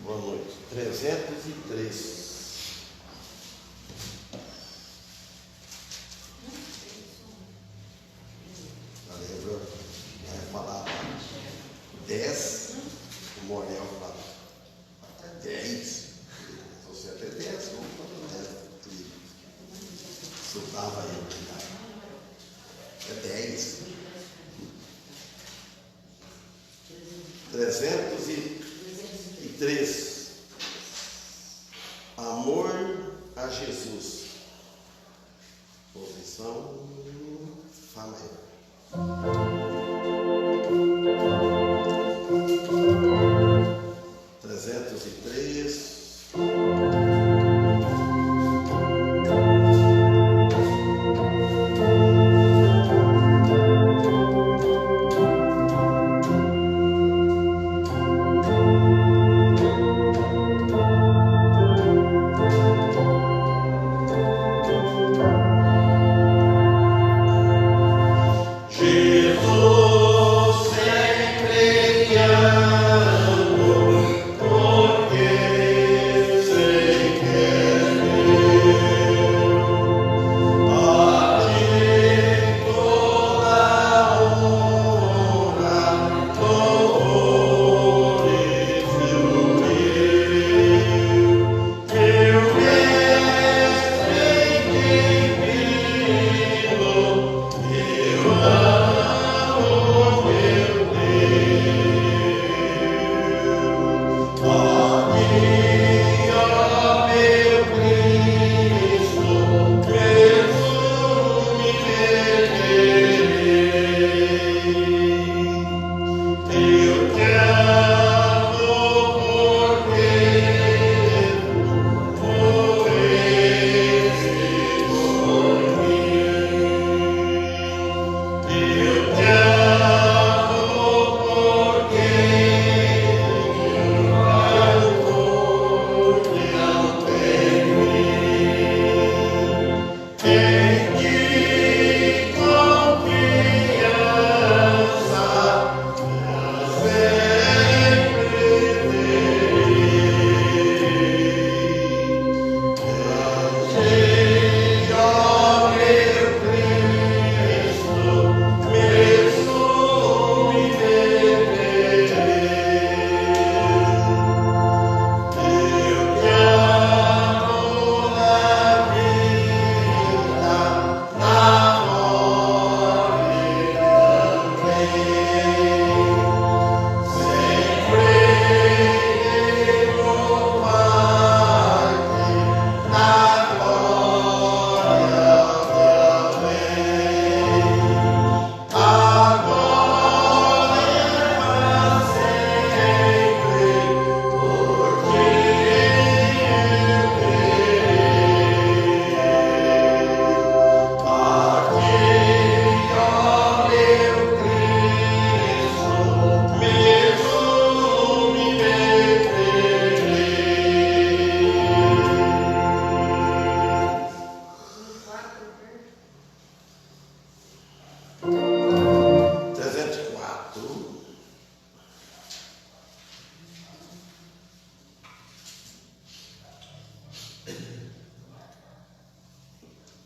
Boa noite. 303. Lembra? Falava 10, o Morel falava até 10. Você até 10, vamos falar 10. Soltava ele, até 10. 303. Amor a Jesus. Posição Fá maior. 303.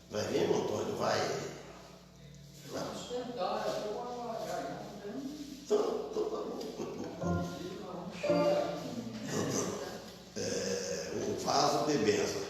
Vai mesmo, Antônio? Vai. Então tá bom. Um vaso de bênção.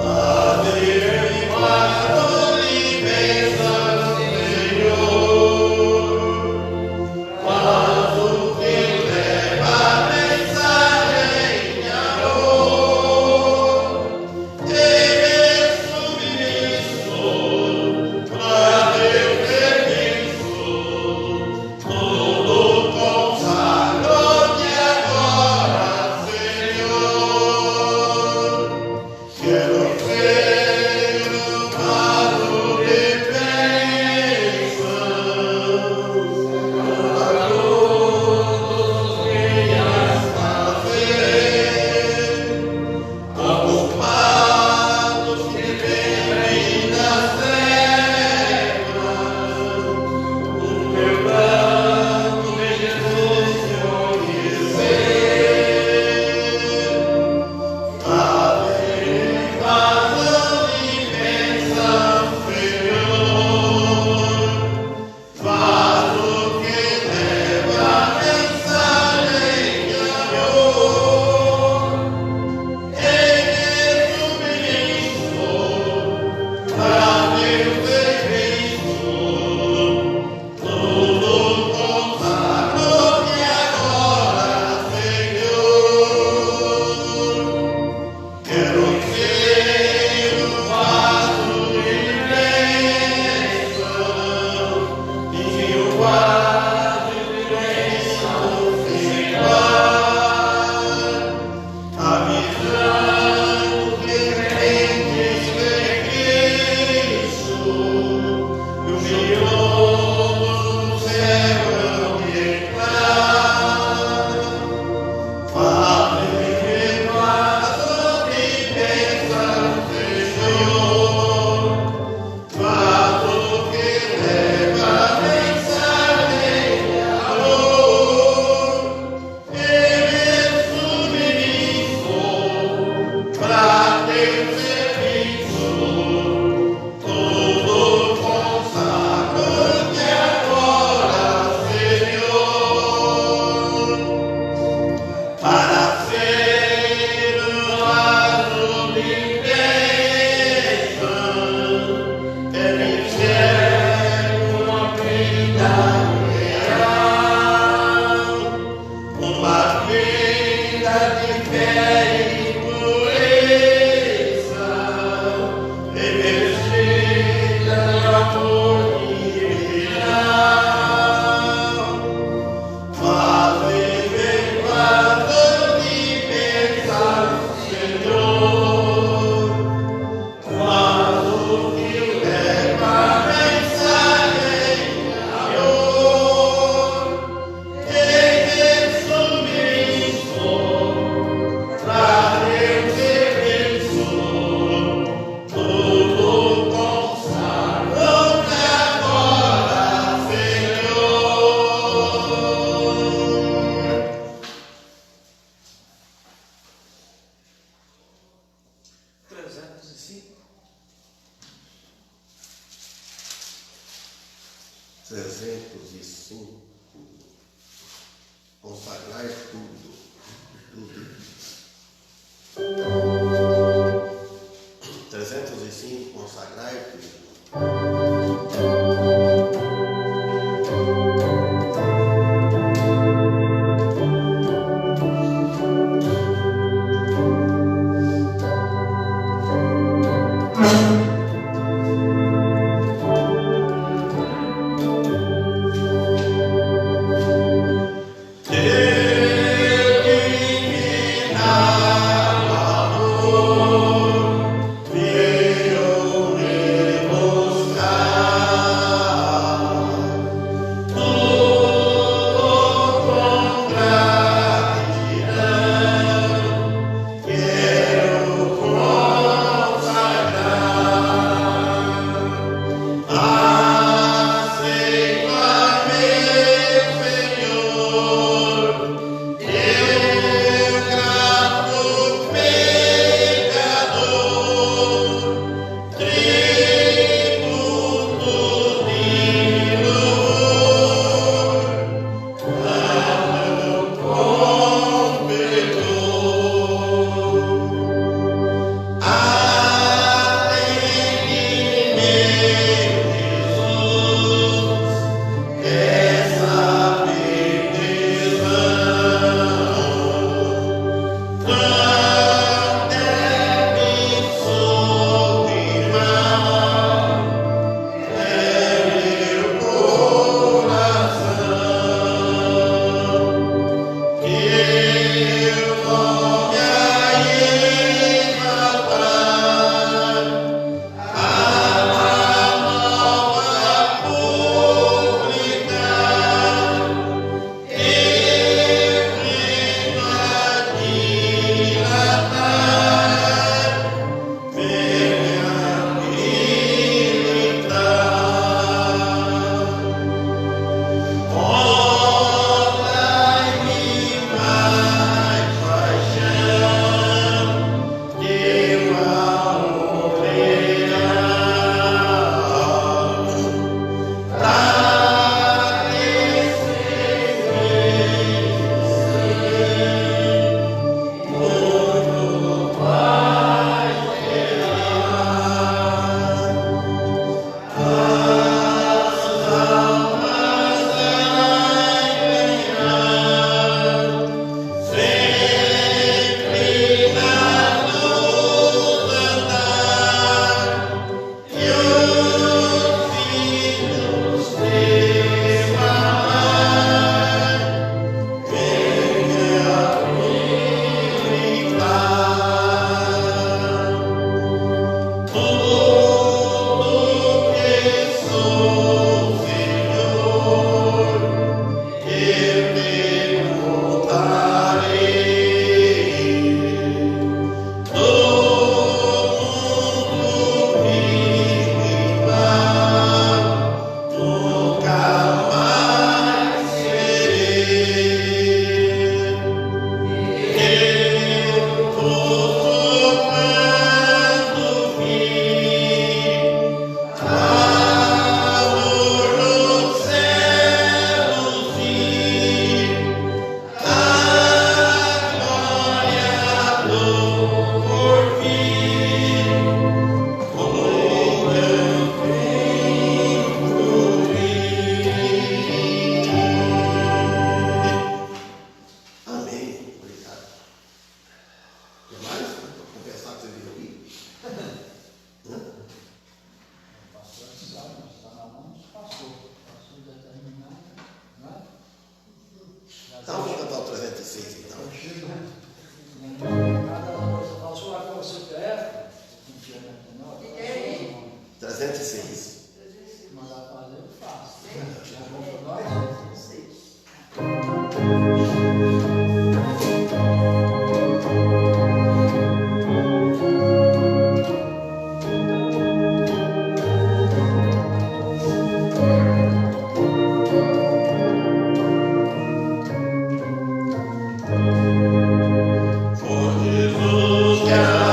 Ave Maria. 305. Consagrar tudo. Tudo. 305. Consagrar tudo. Então vamos cantar o 306 então. 306. Mandar fazer, eu faço. Yeah.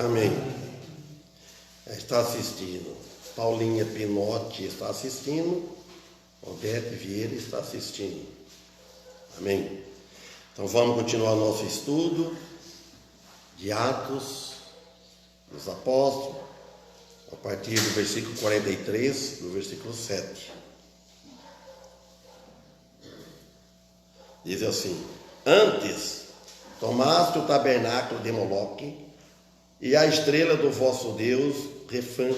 Amém. Está assistindo. Paulinha Pinotti está assistindo. Odete Vieira está assistindo. Amém. Então vamos continuar o nosso estudo de Atos dos Apóstolos, a partir do versículo 43, do versículo 7. Diz assim: antes tomaste o tabernáculo de Moloque e a estrela do vosso Deus Refã,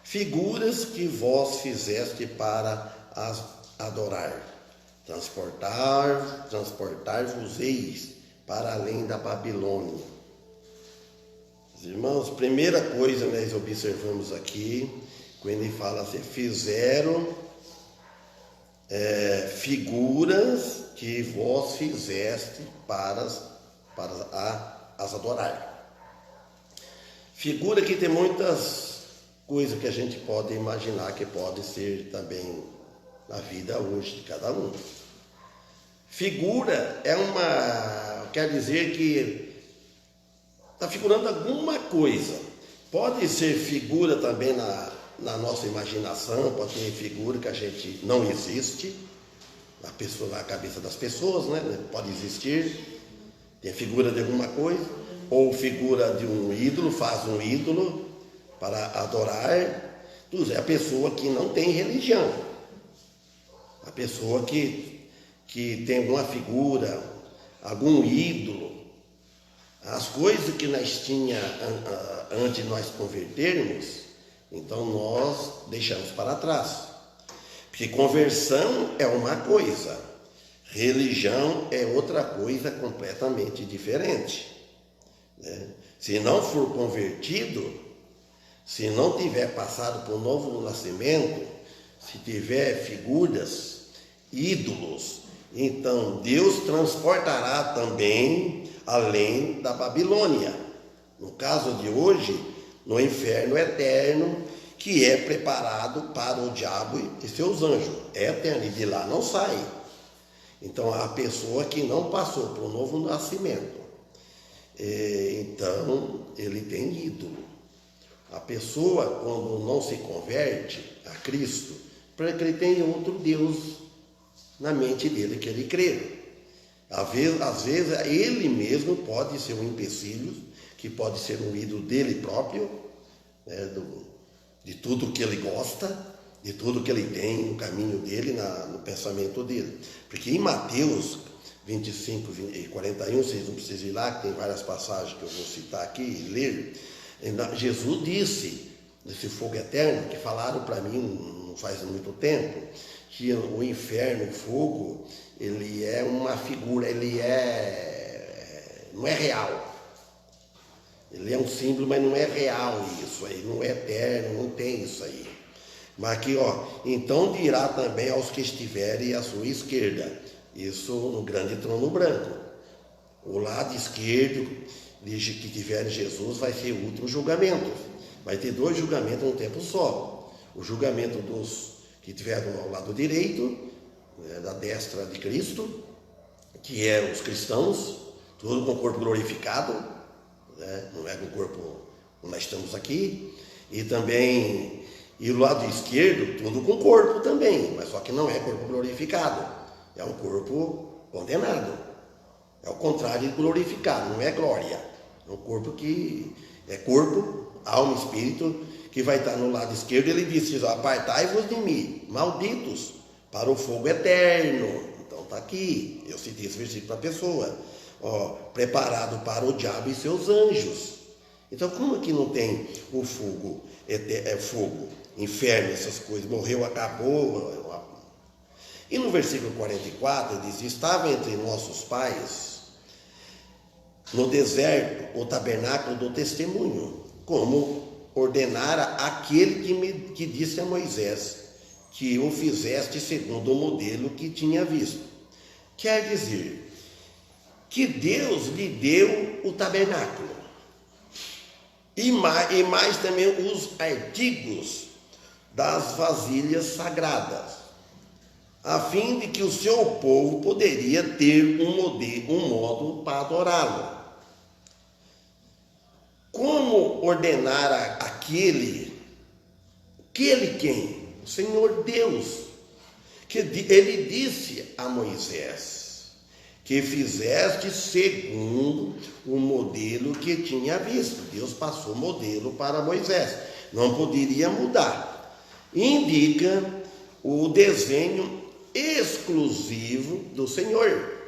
figuras que vós fizeste para as adorar. Transportar-vos-eis para além da Babilônia. Irmãos, primeira coisa nós observamos aqui, quando ele fala assim, fizeram figuras que vós fizeste para as adorar. Figura que tem muitas coisas que a gente pode imaginar que pode ser também na vida hoje de cada um. Figura quer dizer que está figurando alguma coisa. Pode ser figura também na nossa imaginação, pode ter figura que a gente não existe, na cabeça das pessoas, né? Pode existir, tem figura de alguma coisa, ou figura de um ídolo, faz um ídolo para adorar. É a pessoa que não tem religião, a pessoa que tem alguma figura, algum ídolo. As coisas que nós tínhamos antes de nós convertermos, então nós deixamos para trás. Porque conversão é uma coisa, religião é outra coisa completamente diferente, né? Se não for convertido, se não tiver passado por um novo nascimento, se tiver figuras, ídolos, então Deus transportará também além da Babilônia. No caso de hoje, no inferno eterno, que é preparado para o diabo e seus anjos. É eterno, e de lá não sai. Então, a pessoa que não passou por um novo nascimento, então, ele tem ídolo. A pessoa, quando não se converte a Cristo, para que ele tenha outro Deus na mente dele que ele crê. Às vezes, ele mesmo pode ser um empecilho, que pode ser um ídolo dele próprio, né, de tudo que ele gosta, de tudo que ele tem no caminho dele, no pensamento dele. Porque em Mateus 25 e 41, vocês não precisam ir lá, que tem várias passagens que eu vou citar aqui e ler. Jesus disse, desse fogo eterno, que falaram para mim não faz muito tempo, que o inferno, o fogo, ele é uma figura, não é real. Ele é um símbolo, mas não é real isso aí, não é eterno, não tem isso aí. Mas aqui, então dirá também aos que estiverem à sua esquerda, isso no grande trono branco. O lado esquerdo que tiver Jesus vai ser o último julgamento. Vai ter 2 julgamentos num tempo só. O julgamento dos que estiveram ao lado direito, né, da destra de Cristo, que é os cristãos, tudo com o corpo glorificado, né, não é com o corpo como nós estamos aqui, e também, e o lado esquerdo, tudo com corpo também, mas só que não é corpo glorificado, é um corpo condenado, é o contrário de glorificado, não é glória, é um corpo que é corpo, alma e espírito, que vai estar no lado esquerdo. Ele disse, apartai-vos de mim, malditos, para o fogo eterno. Então está aqui, eu citei esse versículo para a pessoa, preparado para o diabo e seus anjos. Então como que não tem o fogo, fogo, inferno, essas coisas, morreu, acabou. E no versículo 44 diz, estava entre nossos pais no deserto o tabernáculo do testemunho, como ordenara aquele que disse a Moisés, que o fizeste segundo o modelo que tinha visto. Quer dizer, que Deus lhe deu o tabernáculo, e mais também os artigos das vasilhas sagradas, a fim de que o seu povo poderia ter um modo para adorá-lo. como ordenar aquele quem? O Senhor Deus, que ele disse a Moisés, que fizeste segundo o modelo que tinha visto. Deus passou o modelo para Moisés, não poderia mudar. Indica o desenho exclusivo do Senhor,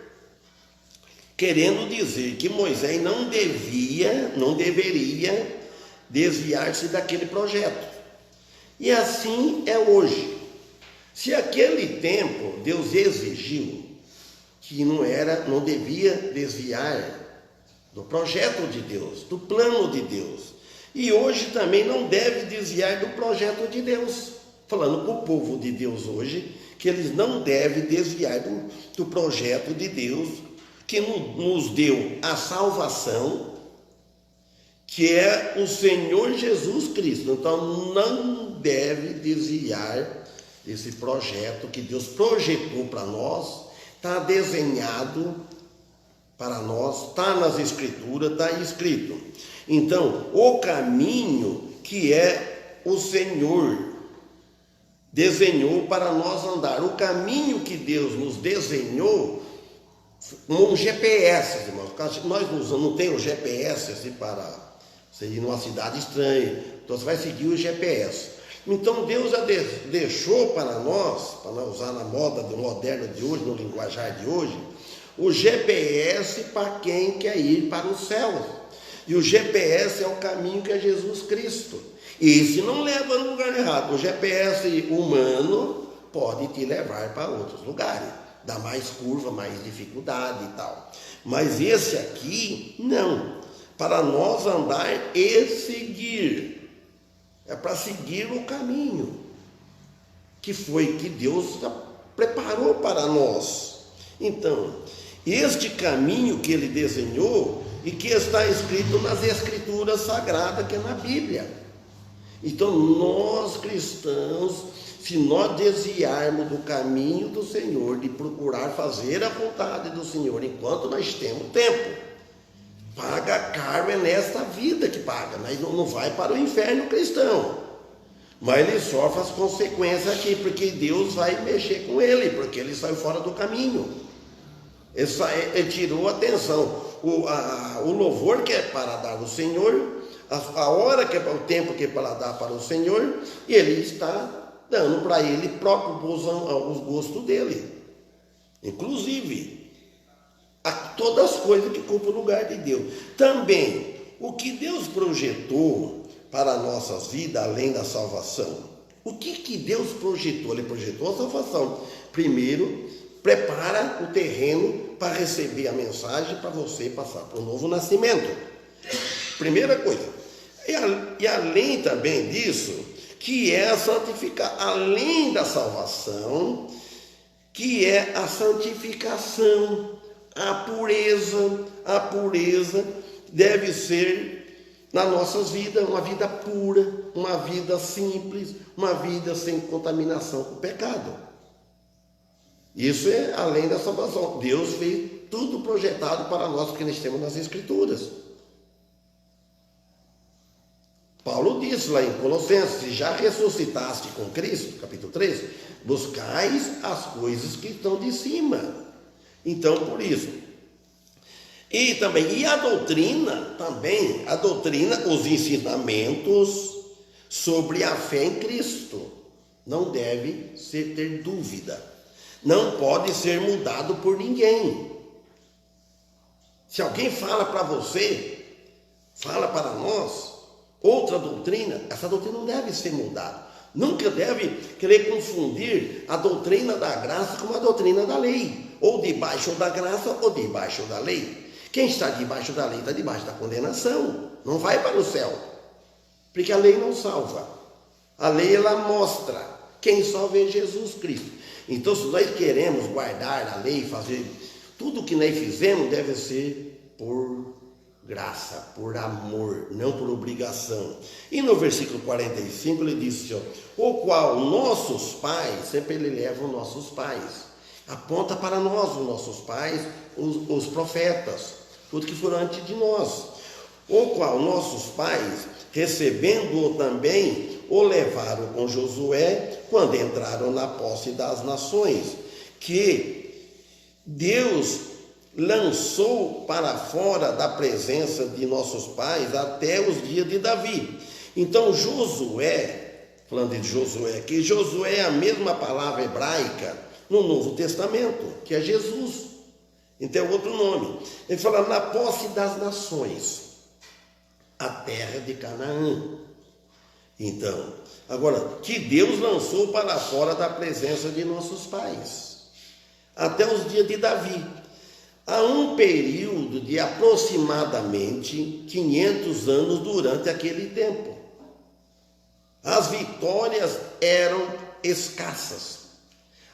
querendo dizer que Moisés não deveria desviar-se daquele projeto. E assim é hoje. Se aquele tempo Deus exigiu que não devia desviar do projeto de Deus, do plano de Deus, e hoje também não deve desviar do projeto de Deus, falando para o povo de Deus hoje, que eles não devem desviar do projeto de Deus, que nos deu a salvação, que é o Senhor Jesus Cristo. Então não deve desviar desse projeto que Deus projetou para nós, está desenhado para nós, está nas Escrituras, está escrito. Então, o caminho que é o Senhor desenhou para nós andar, o caminho que Deus nos desenhou, um GPS, irmãos. Nós não temos GPS assim, para você ir numa cidade estranha, então você vai seguir o GPS. Então Deus já deixou para nós, para nós usar na moda do moderno de hoje, no linguajar de hoje, o GPS para quem quer ir para o céu. E o GPS é o caminho que é Jesus Cristo. E se não leva no lugar errado, o GPS humano pode te levar para outros lugares, dá mais curva, mais dificuldade e tal. Mas esse aqui, não. Para nós andar e seguir. É para seguir o caminho que Deus preparou para nós. Então, este caminho que ele desenhou e que está escrito nas Escrituras Sagradas, que é na Bíblia. Então, nós cristãos, se nós desviarmos do caminho do Senhor, de procurar fazer a vontade do Senhor, enquanto nós temos tempo, paga caro é nesta vida que paga, mas não vai para o inferno cristão. Mas ele sofre as consequências aqui, porque Deus vai mexer com ele, porque ele saiu fora do caminho. Ele tirou a atenção. O louvor que é para dar ao Senhor, a hora que é o tempo que é para dar para o Senhor, e ele está dando para ele próprio os gostos dele. Inclusive, todas as coisas que ocupam o lugar de Deus. Também, o que Deus projetou para as nossas vidas, além da salvação. O que Deus projetou? Ele projetou a salvação. Primeiro, prepara o terreno para receber a mensagem para você passar para o novo nascimento. Primeira coisa. E além também disso, que é a santificação, além da salvação, que é a santificação, a pureza deve ser nas nossas vidas uma vida pura, uma vida simples, uma vida sem contaminação com o pecado. Isso é além da salvação. Deus fez tudo projetado para nós, porque nós temos nas Escrituras. Paulo disse lá em Colossenses: se já ressuscitaste com Cristo, capítulo 3, buscais as coisas que estão de cima. Então, por isso. E a doutrina, os ensinamentos sobre a fé em Cristo, não deve ter dúvida. Não pode ser mudado por ninguém. Se alguém fala para você, fala para nós, outra doutrina, essa doutrina não deve ser mudada. Nunca deve querer confundir a doutrina da graça com a doutrina da lei. Ou debaixo da graça ou debaixo da lei. Quem está debaixo da lei está debaixo da condenação. Não vai para o céu. Porque a lei não salva. A lei, ela mostra. Quem salva é Jesus Cristo. Então, se nós queremos guardar a lei, fazer tudo o que nós fizemos, deve ser por graça, por amor, não por obrigação. E no versículo 45 ele diz assim, o qual nossos pais, sempre ele leva os nossos pais, aponta para nós, os nossos pais, os profetas, tudo que foram antes de nós, o qual nossos pais, recebendo-o também, o levaram com Josué, quando entraram na posse das nações, que Deus lançou para fora da presença de nossos pais até os dias de Davi. Então Josué, falando de Josué aqui, Josué é a mesma palavra hebraica no Novo Testamento, que é Jesus. Então é outro nome. Ele fala na posse das nações, a terra de Canaã. Então, agora, que Deus lançou para fora da presença de nossos pais, até os dias de Davi. Há um período de aproximadamente 500 anos durante aquele tempo. As vitórias eram escassas.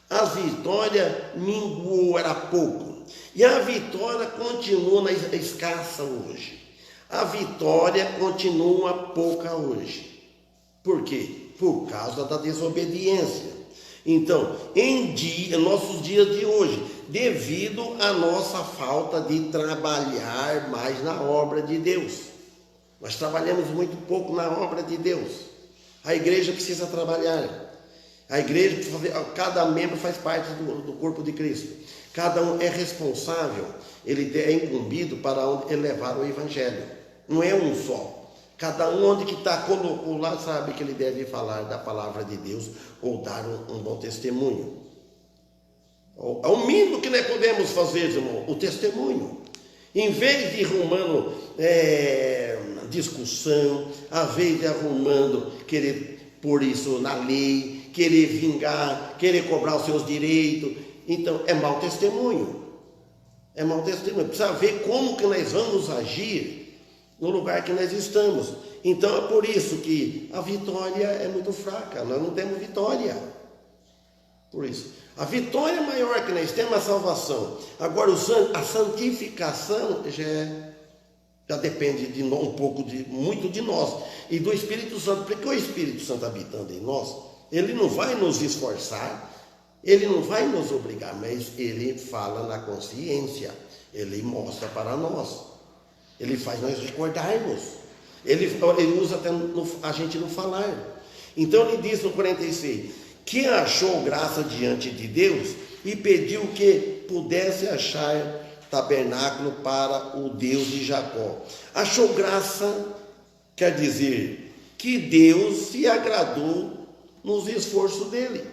As vitórias minguou, era pouco. E a vitória continua escassa hoje. A vitória continua pouca hoje. Por quê? Por causa da desobediência. Então, nossos dias de hoje, devido à nossa falta de trabalhar mais na obra de Deus. Nós trabalhamos muito pouco na obra de Deus. A igreja precisa trabalhar. A igreja precisa fazer, cada membro faz parte do corpo de Cristo. Cada um é responsável, ele é incumbido para levar o evangelho. Não é um só. Cada um onde que está, colocou lá, sabe que ele deve falar da palavra de Deus ou dar um bom testemunho. É o mínimo que nós podemos fazer, irmão, o testemunho. Em vez de arrumando discussão, a vez de arrumando querer pôr isso na lei, querer vingar, querer cobrar os seus direitos, então é mau testemunho. É mau testemunho. Precisa ver como que nós vamos agir no lugar que nós estamos. Então é por isso que a vitória é muito fraca, nós não temos vitória. Por isso, a vitória maior que nós temos é a salvação. Agora a santificação já depende de um pouco, muito de nós e do Espírito Santo, porque o Espírito Santo habitando em nós, ele não vai nos esforçar, ele não vai nos obrigar, mas ele fala na consciência, ele mostra para nós. Ele faz nós recordarmos. Ele usa até a gente não falar. Então ele diz no 46, que achou graça diante de Deus e pediu que pudesse achar tabernáculo para o Deus de Jacó. Achou graça, quer dizer, que Deus se agradou nos esforços dele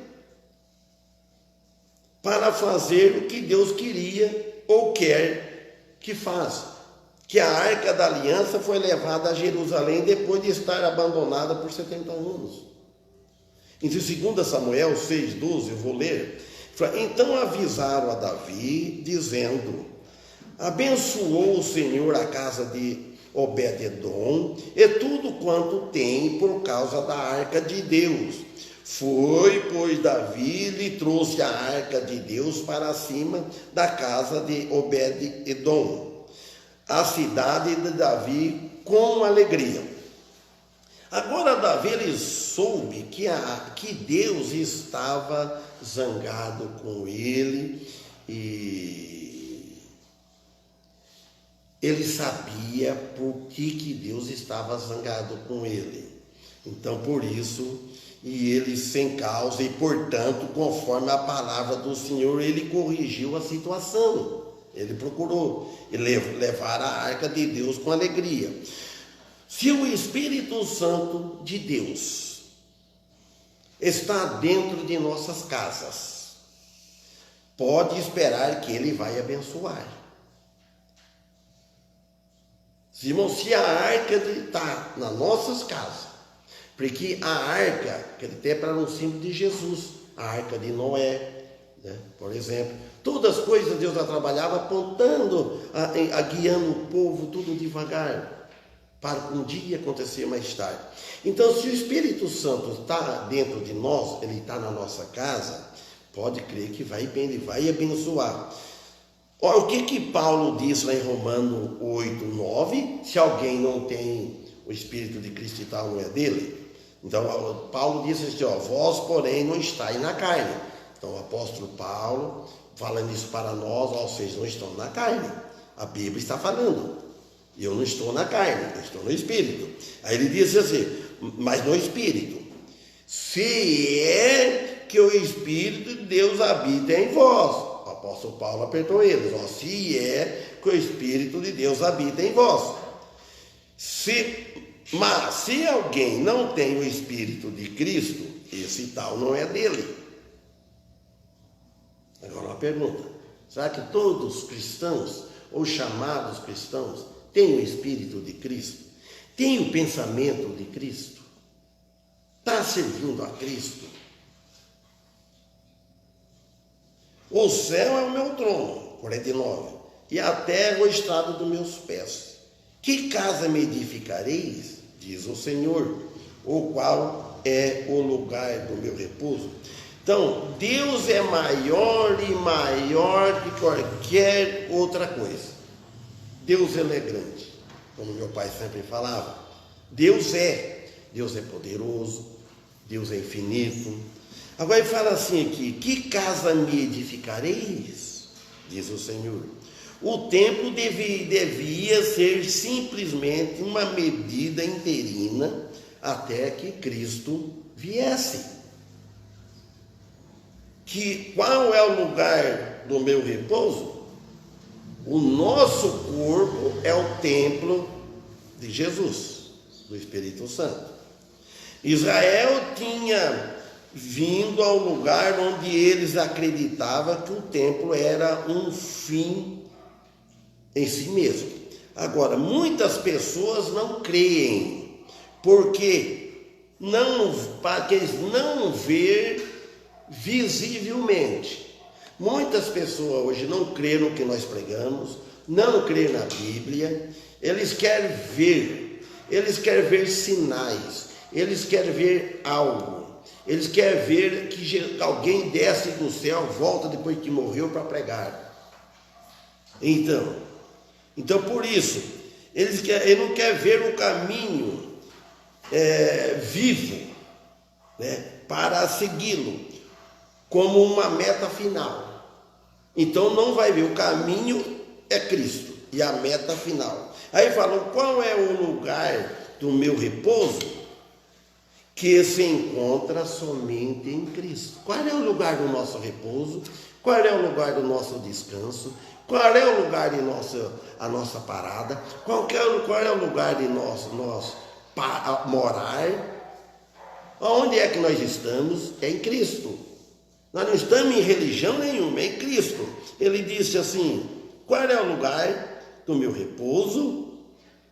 para fazer o que Deus queria ou quer que faça. Que a arca da aliança foi levada a Jerusalém depois de estar abandonada por 70 anos. Em 2 Samuel 6,12, eu vou ler. Então avisaram a Davi, dizendo, abençoou o Senhor a casa de Obed-edom e tudo quanto tem por causa da arca de Deus. Foi, pois, Davi lhe trouxe a arca de Deus para cima da casa de Obed-edom, a cidade de Davi, com alegria. Agora Davi ele soube que Deus estava zangado com ele e ele sabia por que Deus estava zangado com ele. Então por isso, e ele sem causa e portanto conforme a palavra do Senhor, ele corrigiu a situação. Ele procurou levar a arca de Deus com alegria. Se o Espírito Santo de Deus está dentro de nossas casas, pode esperar que ele vai abençoar. Irmão, se a arca está nas nossas casas, porque a arca, que ele para um símbolo de Jesus, a arca de Noé, né, por exemplo, todas as coisas Deus já trabalhava apontando, guiando o povo tudo devagar, para um dia acontecer mais tarde. Então, se o Espírito Santo está dentro de nós, ele está na nossa casa, pode crer que ele vai abençoar. Olha, o que Paulo diz lá em Romanos 8:9, se alguém não tem o Espírito de Cristo e tal, não é dele. Então, Paulo diz assim, vós, porém, não estáis na carne. Então, o apóstolo Paulo, falando isso para nós, vocês não estão na carne. A Bíblia está falando. Eu não estou na carne, eu estou no Espírito. Aí ele disse assim, mas no Espírito. Se é que o Espírito de Deus habita em vós. O apóstolo Paulo apertou eles. Ó, se é que o Espírito de Deus habita em vós. Mas se alguém não tem o Espírito de Cristo, esse tal não é dele. Agora uma pergunta. Será que todos os cristãos, ou chamados cristãos, têm o Espírito de Cristo? Têm o pensamento de Cristo? Está servindo a Cristo? O céu é o meu trono, 49, e a terra o estrado dos meus pés. Que casa me edificareis, diz o Senhor, o qual é o lugar do meu repouso? Então, Deus é maior e maior que qualquer outra coisa. Deus, ele é grande, como meu pai sempre falava. Deus é poderoso, Deus é infinito. Agora ele fala assim aqui, que casa me edificareis? Diz o Senhor. O templo devia ser simplesmente uma medida interina até que Cristo viesse. Qual é o lugar do meu repouso? O nosso corpo é o templo de Jesus, do Espírito Santo. Israel tinha vindo ao lugar onde eles acreditavam que o templo era um fim em si mesmo. Agora, muitas pessoas não creem, para que eles não ver visivelmente. Muitas pessoas hoje não creem no que nós pregamos, não creem na Bíblia, eles querem ver sinais, eles querem ver algo, eles querem ver que alguém desce do céu, volta depois que morreu para pregar. Então por isso, ele não quer ver o caminho vivo, né, para segui-lo como uma meta final. Então não vai ver, o caminho é Cristo e a meta final. Aí falam, qual é o lugar do meu repouso? Que se encontra somente em Cristo. Qual é o lugar do nosso repouso? Qual é o lugar do nosso descanso? Qual é o lugar de a nossa parada? Qual é o lugar de nós morar? Onde é que nós estamos? É em Cristo. Nós não estamos em religião nenhuma, é em Cristo. Ele disse assim, qual é o lugar do meu repouso?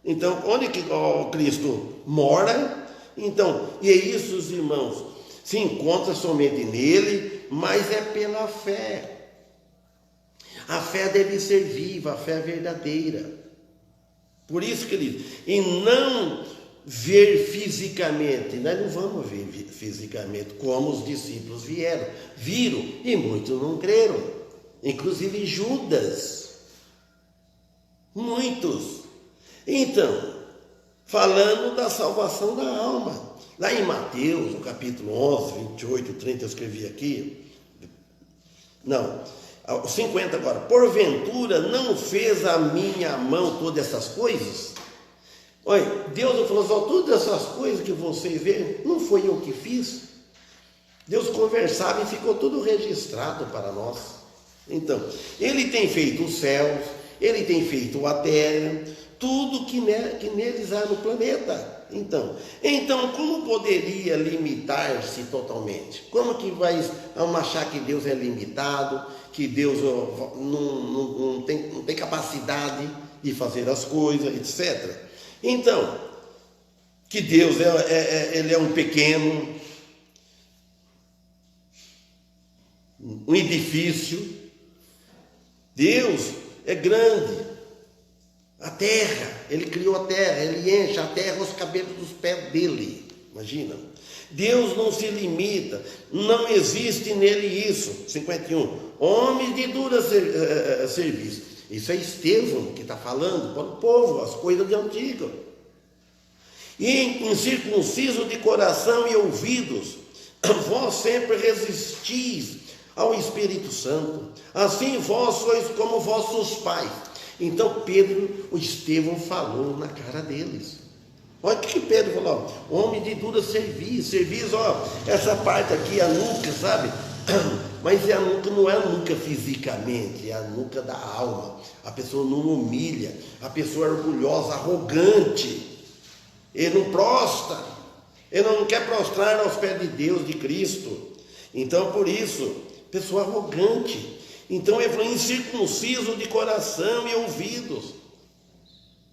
Então, onde que Cristo mora? Então, e é isso, os irmãos, se encontra somente nele, mas é pela fé. A fé deve ser viva, a fé é verdadeira. Por isso que ele diz, e não ver fisicamente, nós não vamos ver fisicamente como os discípulos viram, e muitos não creram, inclusive Judas, muitos. Então, falando da salvação da alma, lá em Mateus, no capítulo 11, 28, 30, eu escrevi aqui, 50 agora, porventura não fez a minha mão todas essas coisas? Olha, Deus falou assim, todas essas coisas que vocês veem, não foi eu que fiz. Deus conversava e ficou tudo registrado para nós. Então, ele tem feito os céus, ele tem feito a terra, tudo que neles há no planeta. Então como poderia limitar-se totalmente? Como que vamos achar que Deus é limitado, que Deus não tem capacidade de fazer as coisas, etc. Então, que Deus ele é um pequeno, um edifício. Deus é grande. A terra, ele criou a terra, ele enche a terra os cabelos dos pés dele. Imagina. Deus não se limita, não existe nele isso. 51. Homens de dura serviço. Isso é Estevão que está falando para o povo, as coisas de antigo. E incircunciso de coração e ouvidos, vós sempre resistis ao Espírito Santo. Assim vós sois como vossos pais. Então o Estevão falou na cara deles. Olha o que Pedro falou: homem de dura cerviz, essa parte aqui, a nuca, sabe? Mas a nuca não é a nuca fisicamente, é a nuca da alma. A pessoa não humilha, a pessoa é orgulhosa, arrogante. Ele não prostra, ele não quer prostrar aos pés de Deus, de Cristo. Então, por isso, pessoa arrogante. Então ele falou: incircunciso de coração e ouvidos.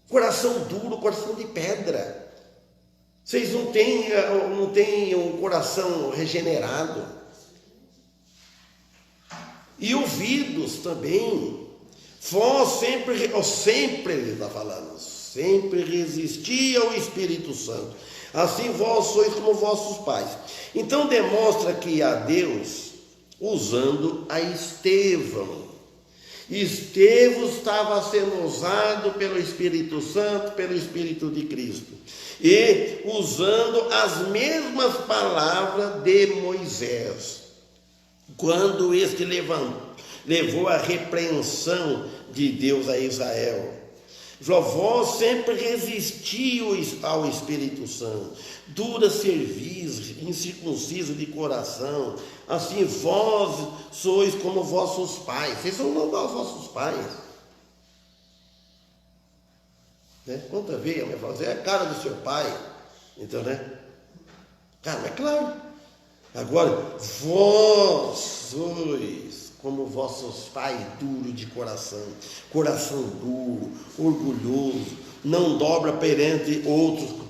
Coração duro, coração de pedra. Vocês não têm um coração regenerado. E ouvidos também. Vós sempre ele está falando, sempre resisti ao Espírito Santo. Assim vós sois como vossos pais. Então demonstra que a Deus usando a Estevão. Estevão estava sendo usado pelo Espírito Santo, pelo Espírito de Cristo, e usando as mesmas palavras de Moisés, quando este levou a repreensão de Deus a Israel. Vós sempre resistiu ao Espírito Santo, dura cerviz, incircunciso de coração, assim vós sois como vossos pais. Vocês são igual aos vossos pais. Né? Quanta vez a minha fala assim, é a cara do seu pai. Então, né? Cara, é claro. Agora, vós sois como vossos pais, duro de coração duro, orgulhoso, não dobra perante outros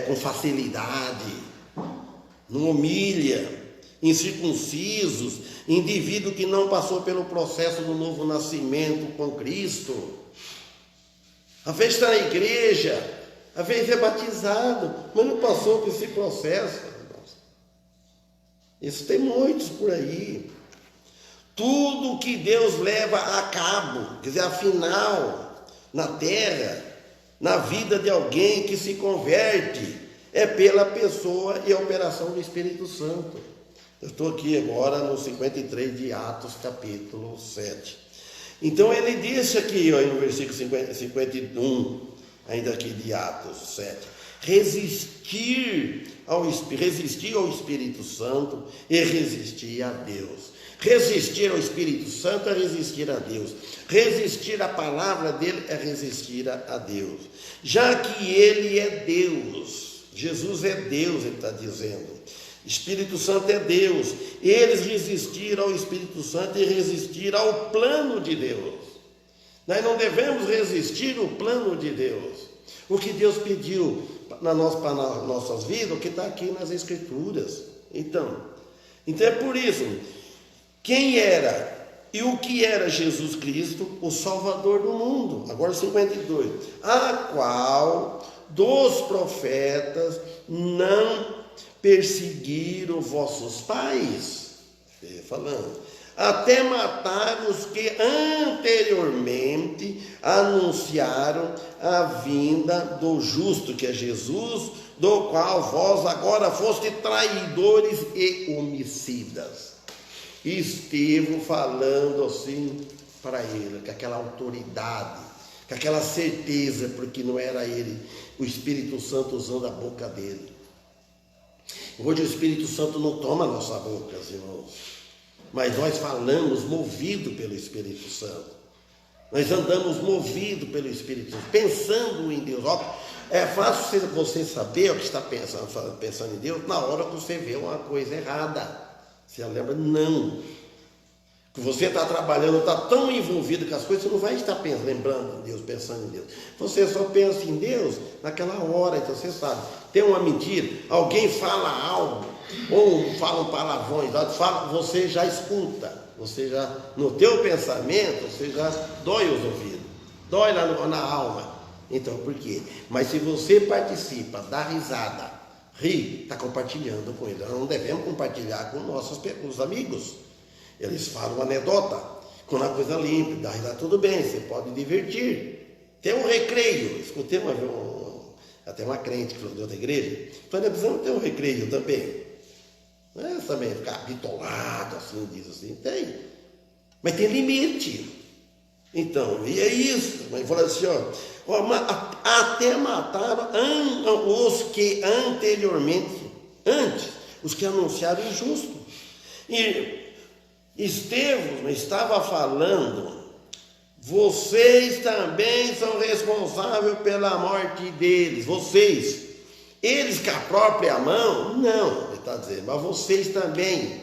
com facilidade, não humilha, incircuncisos, indivíduo que não passou pelo processo do novo nascimento com Cristo. Às vezes está na igreja, às vezes é batizado, mas não passou por esse processo. Isso tem muitos por aí. Tudo que Deus leva a cabo, quer dizer, afinal, na terra, na vida de alguém que se converte, é pela pessoa e a operação do Espírito Santo. Eu estou aqui agora no 53 de Atos, capítulo 7. Então ele disse aqui, ó, no versículo 51, ainda aqui de Atos 7, resistir ao Espírito Santo e resistir a Deus. Resistir ao Espírito Santo é resistir a Deus. Resistir à palavra dele é resistir a Deus. Já que ele é Deus, Jesus é Deus, ele está dizendo. Espírito Santo é Deus. Eles resistiram ao Espírito Santo e resistir ao plano de Deus. Nós não devemos resistir ao plano de Deus. O que Deus pediu para nossas vidas, o que está aqui nas Escrituras. Então é por isso. Quem era e o que era Jesus Cristo, o Salvador do mundo? Agora 52. A qual dos profetas não perseguiram vossos pais? Falando. Até matar os que anteriormente anunciaram a vinda do justo, que é Jesus, do qual vós agora foste traidores e homicidas. Estevão falando assim para ele, com aquela autoridade, com aquela certeza, porque não era ele, o Espírito Santo usando a boca dele. Hoje o Espírito Santo não toma a nossa boca, irmãos, mas nós falamos movido pelo Espírito Santo. Nós andamos movido pelo Espírito Santo, pensando em Deus. É fácil você saber o que está pensando em Deus na hora que você vê uma coisa errada. Você lembra? Não. Que você está trabalhando, está tão envolvido com as coisas, você não vai estar lembrando de Deus, pensando em Deus. Você só pensa em Deus naquela hora. Então você sabe, tem uma mentira, alguém fala algo, ou falam palavrões, você já escuta, você já, no teu pensamento, você já dói os ouvidos, dói lá na alma. Então, por quê? Mas se você participa, dá risada, ri, está compartilhando com ele. Nós não devemos compartilhar com os amigos. Eles falam uma anedota, quando a coisa limpa, dá tudo bem, você pode divertir. Tem um recreio. Escutei até uma crente que falou de outra igreja, falei, precisamos ter um recreio também. Não é também ficar bitolado, assim, diz assim, tem. Mas tem limite. Então, e é isso, mas fala assim, até mataram os que anteriormente, antes, os que anunciaram o justo. E Estevão estava falando, vocês também são responsáveis pela morte deles, vocês, eles com a própria mão, não, ele está dizendo, mas vocês também.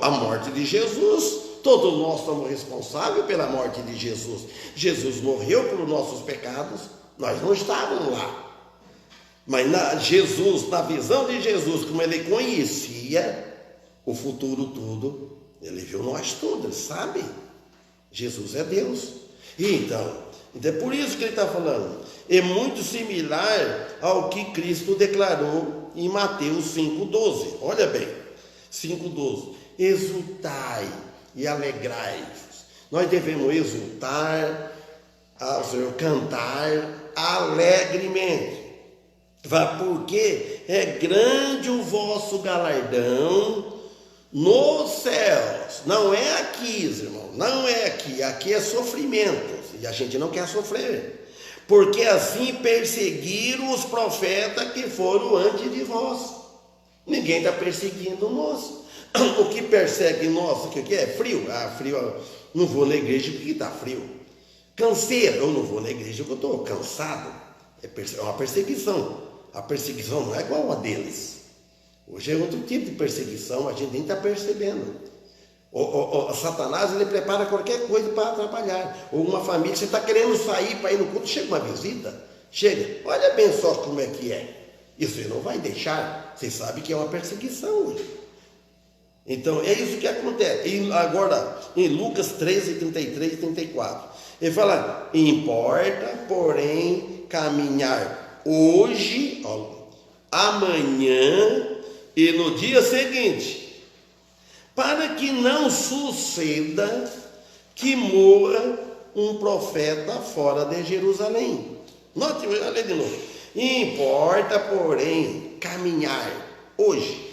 A morte de Jesus, todos nós somos responsáveis pela morte de Jesus. Jesus morreu pelos nossos pecados, nós não estávamos lá. Mas Jesus, na visão de Jesus, como ele conhecia o futuro tudo, ele viu nós todos, ele sabe. Jesus é Deus. Então é por isso que ele está falando. É muito similar ao que Cristo declarou em Mateus 5,12. Olha bem, 5,12. Exultai e alegrai-vos. Nós devemos exultar, cantar alegremente, porque é grande o vosso galardão nos céus. Não é aqui, irmão, não é aqui. Aqui é sofrimento e a gente não quer sofrer, porque assim perseguiram os profetas que foram antes de vós. Ninguém está perseguindo nós. O que persegue nós, o que é? Frio. Frio, não vou na igreja porque está frio. Canseira, eu não vou na igreja porque eu estou cansado. É uma perseguição. A perseguição não é igual a deles. Hoje é outro tipo de perseguição, a gente nem está percebendo. Satanás, ele prepara qualquer coisa para atrapalhar. Ou uma família, você está querendo sair para ir no culto, chega uma visita, chega, olha bem só como é que é. Isso você não vai deixar, você sabe que é uma perseguição hoje. Então, é isso que acontece. E agora, em Lucas 13, 33 e 34, ele fala, importa, porém, caminhar hoje, amanhã e no dia seguinte, para que não suceda que morra um profeta fora de Jerusalém. Note, olha de novo. Importa, porém, caminhar hoje.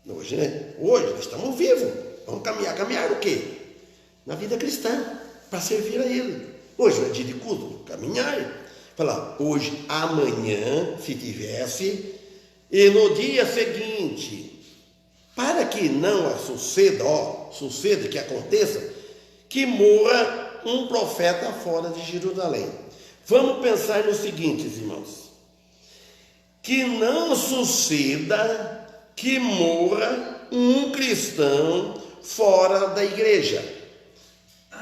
Hoje, né? Hoje nós estamos vivos. Vamos caminhar. Caminhar o quê? Na vida cristã, para servir a Ele. Hoje não é dia de culto, caminhar. Falar, hoje, amanhã, se tivesse, e no dia seguinte, para que não suceda, que aconteça, que morra um profeta fora de Jerusalém. Vamos pensar no seguinte, irmãos, que não suceda que morra um cristão fora da igreja,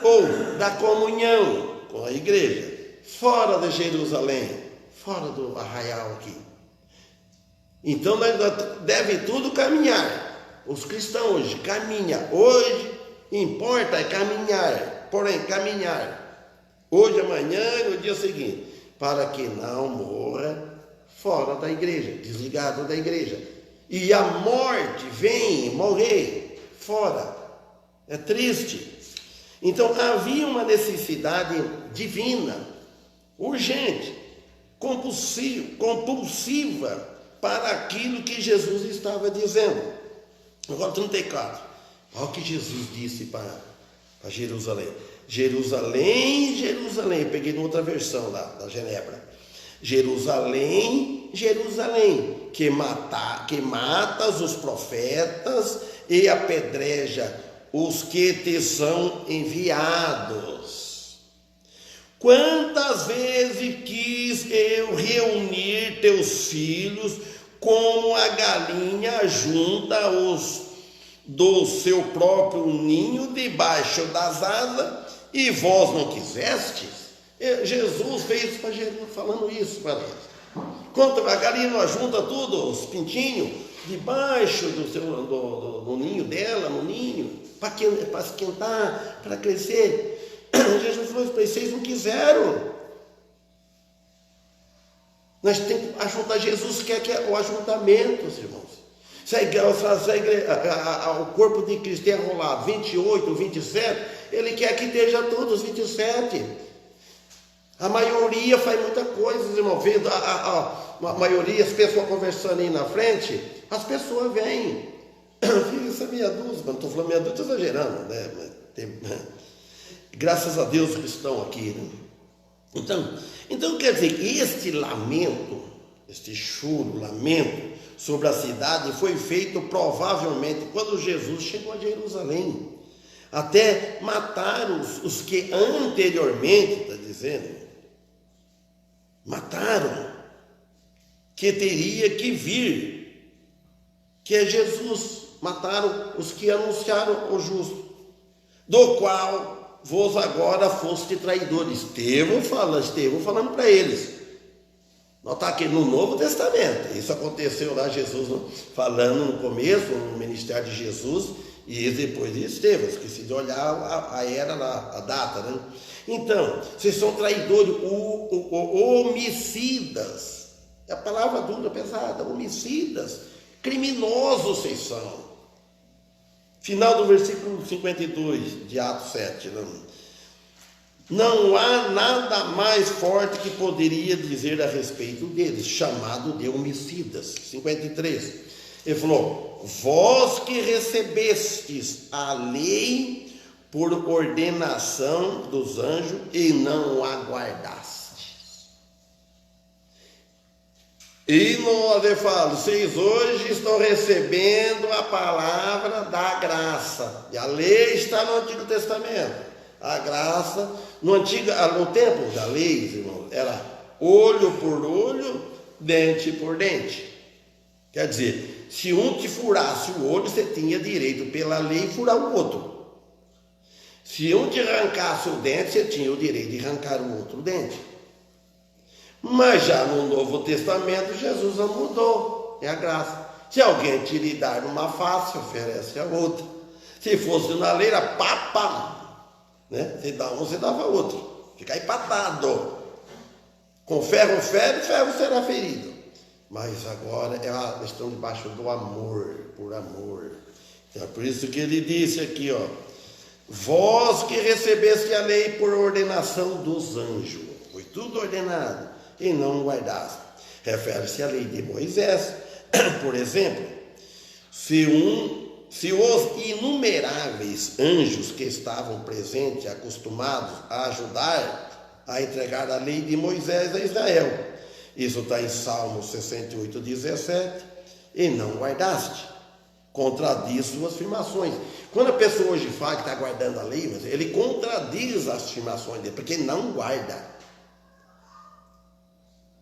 ou da comunhão com a igreja, fora de Jerusalém, fora do arraial aqui. Então nós deve tudo caminhar. Os cristãos hoje caminham. Hoje importa é caminhar, porém caminhar. Hoje, amanhã e no dia seguinte, para que não morra fora da igreja, desligado da igreja. E a morte vem morrer fora. É triste. Então havia uma necessidade divina, urgente, compulsiva para aquilo que Jesus estava dizendo. Agora 34. Olha o que Jesus disse para Jerusalém. Jerusalém, Jerusalém. Eu peguei outra versão lá, da Genebra. Jerusalém, Jerusalém, que matas os profetas e apedreja os que te são enviados. Quantas vezes quis eu reunir teus filhos como a galinha junta os do seu próprio ninho debaixo das asas, e vós não quisestes? Jesus fez para Jesus, falando isso para eles. Quando a galinha nós junta tudo, os pintinhos, debaixo do ninho dela, no ninho, para esquentar, para crescer. Jesus falou, vocês não quiseram. Nós temos que ajuntar. Jesus quer que o ajuntamento, irmãos. Se o corpo de Cristo é enrolado 28, 27, ele quer que esteja todos 27. A maioria faz muita coisa, irmão. Vendo a maioria, as pessoas conversando aí na frente, as pessoas vêm. Filho, isso é meia dúzia, mas não estou falando meia dúzia, estou exagerando, né? Graças a Deus que estão aqui, né? Então quer dizer, este lamento, este choro, lamento sobre a cidade foi feito provavelmente quando Jesus chegou a Jerusalém. Até mataram os que anteriormente, está dizendo, mataram, que teria que vir, que é Jesus. Mataram os que anunciaram o justo, do qual vós agora foste traidores. Estevão falando para eles. Notar que no Novo Testamento, isso aconteceu lá, Jesus falando no começo, no ministério de Jesus, e depois de Estevão, esqueci de olhar a era lá, a data, né? Então, vocês são traidores, homicidas, é a palavra dura, pesada, homicidas, criminosos vocês são. Final do versículo 52 de Atos 7, não há nada mais forte que poderia dizer a respeito deles, chamado de homicidas. 53, ele falou, vós que recebestes a lei por ordenação dos anjos e não a guardastes. E nós, eu falo, vocês hoje estão recebendo a palavra da graça. E a lei está no Antigo Testamento. A graça, no tempo da lei, irmão, era olho por olho, dente por dente. Quer dizer, se um te furasse o olho, você tinha direito pela lei furar o outro. Se um te arrancasse o dente, você tinha o direito de arrancar o outro dente. Mas já no Novo Testamento, Jesus não mudou, é a graça. Se alguém te lhe dar uma face, oferece a outra. Se fosse na lei, era papa, né? Você dá um, você dava outro. Fica empatado. Com ferro fere, ferro será ferido. Mas agora elas estão debaixo do amor, por amor. Então, é por isso que ele disse aqui, ó, vós que recebeste a lei por ordenação dos anjos, foi tudo ordenado, e não guardaste. Refere-se à lei de Moisés, por exemplo, se os inumeráveis anjos que estavam presentes, acostumados a ajudar a entregar a lei de Moisés a Israel, isso está em Salmo 68, 17, e não guardaste, contradiz suas afirmações. Quando a pessoa hoje fala que está guardando a lei, mas ele contradiz as afirmações dele, porque não guarda.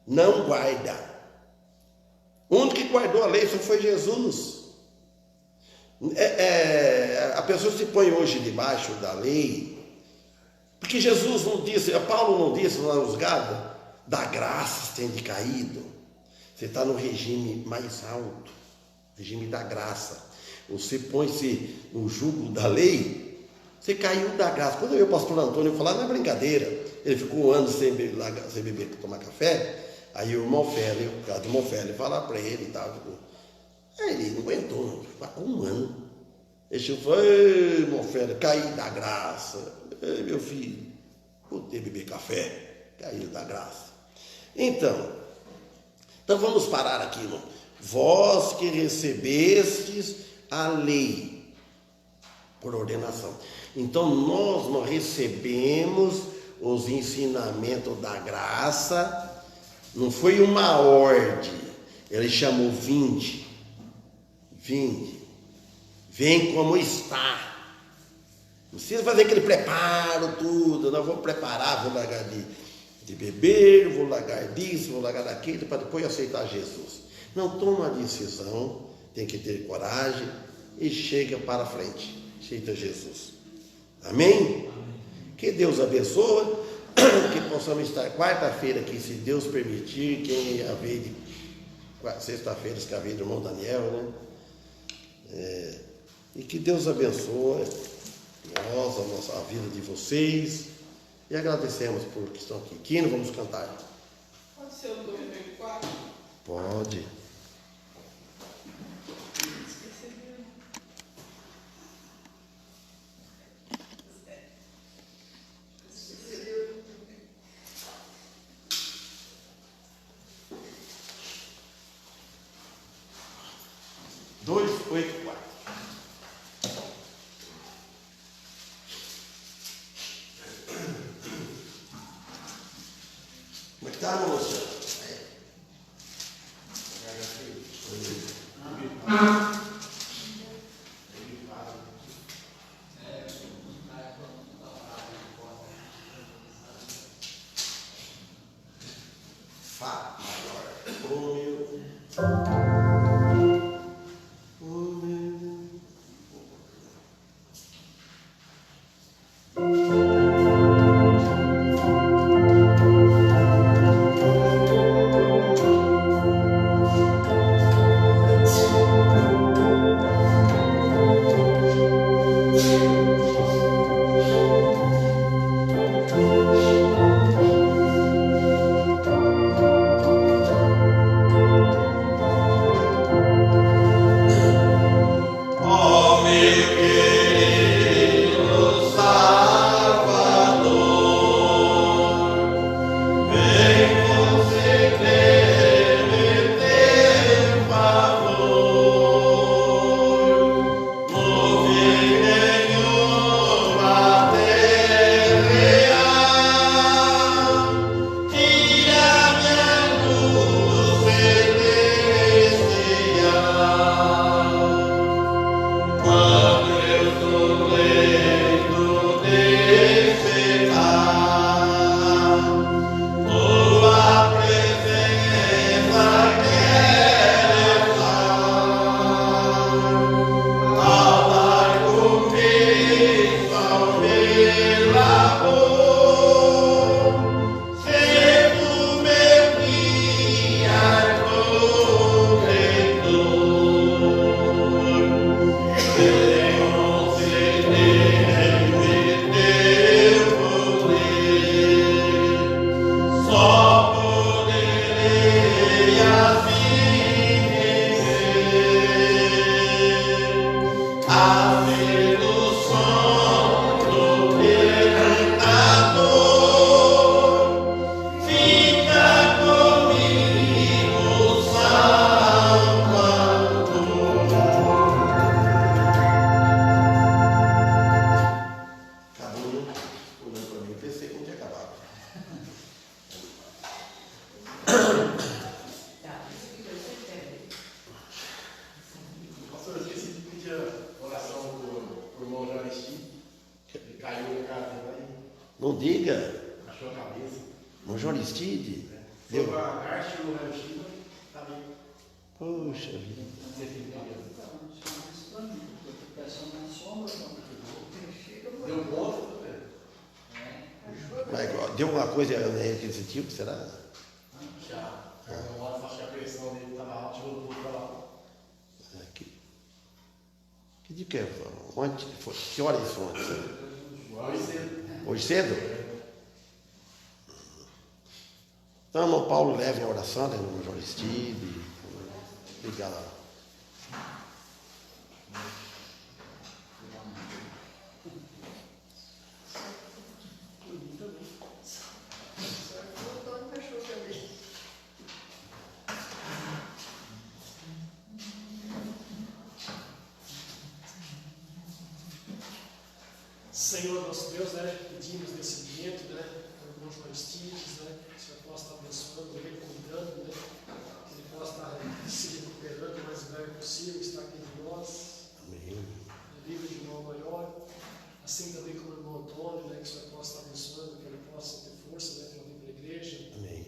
Não guarda. O único que guardou a lei só foi Jesus. A pessoa se põe hoje debaixo da lei, porque Jesus não disse, Paulo não disse lá nos Gálatas, da graça tem decaído. Você está no regime mais alto, regime da graça. Você põe-se no jugo da lei, você caiu da graça. Quando eu vi o pastor Antônio falar, não é brincadeira, ele ficou um ano sem beber tomar café. Aí o irmão Félio, o cara do irmão Félio, falar para ele e tal. Aí ele não aguentou, ficou um ano. Ele falou, ei, irmão Félio, caí da graça. Ei, meu filho, vou ter que beber café, caiu da graça. Então vamos parar aqui, irmão. Vós que recebestes a lei por ordenação. Então nós não recebemos os ensinamentos da graça. Não foi uma ordem, ele chamou vinde, vem como está. Não precisa fazer aquele preparo, tudo, não vou preparar, vou largar de beber, vou largar disso, vou largar daquilo, para depois aceitar Jesus. Não, toma a decisão, tem que ter coragem e chega para frente, aceita Jesus. Amém? Que Deus abençoe. Que possamos estar quarta-feira aqui, se Deus permitir, quem é a vez de sexta-feira, que é a vez do irmão Daniel, né? E que Deus abençoe a vida de vocês, e agradecemos por que estão aqui. Quino, vamos cantar. Pode ser o 264? Pode. Esqueci de... 284. Não diga. Achou a cabeça. No João Aristide. Foi para a arte no Rio China, tá bem. Poxa vida. Você fica vendo. Deu Deu ponto, né? Mas deu alguma coisa nele desse tipo, será? Já. Uma hora acho que a pressão dele estava alta, jogou tudo para lá. Aqui. Que dia que é? Ontem? Foi? Que hora isso ontem? Hoje cedo. Hoje cedo? Então, irmão Paulo, leve a oração, né, no João Aristide. Liga lá. Senhor nosso Deus, né, pedimos nesse momento, né, para o irmão João Aristides, né, que o Senhor possa estar abençoando ele, cuidando, né, que ele possa estar se recuperando o mais breve possível, estar aqui de nós, Amém. livre de mal maior, assim também como o irmão Antônio, né, que o Senhor possa estar abençoando, que ele possa ter força, né, para vir para a igreja, Amém.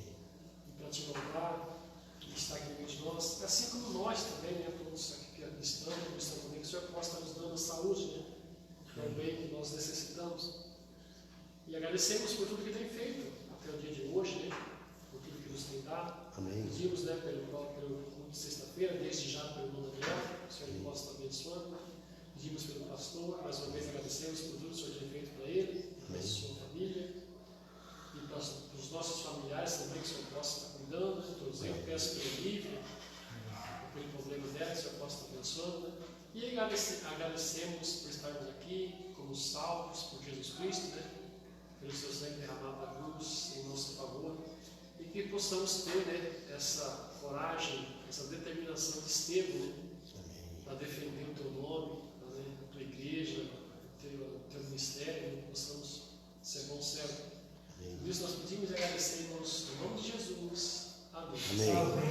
e para te louvar, e estar aqui no meio de nós, assim como nós também, né, todos aqui que estamos também, que o Senhor possa estar nos dando a saúde, né, é o bem que nós necessitamos. E agradecemos por tudo que tem feito até o dia de hoje, né? Por tudo que nos tem dado. Amém. Pedimos, né, pelo culto de sexta-feira, desde já pelo irmão Daniel, que o Senhor possa estar abençoando. Pedimos pelo pastor, mais uma vez agradecemos por tudo que o Senhor tem feito para ele, para a sua família e para os nossos familiares também, que o Senhor possa estar cuidando. Todos eu peço pelo Lívia, pelo problema dela, que o Senhor possa estar abençoando, né? E agradecemos por estarmos aqui como salvos por Jesus Cristo, né? Pelo seu sangue derramado na cruz em nosso favor, e que possamos ter, né, essa coragem, essa determinação de Estevão, né, para defender o teu nome, né, a tua igreja, o teu ministério, né, que possamos ser bons servos. Por isso nós pedimos e agradecemos em nome de Jesus. Amém. Amém.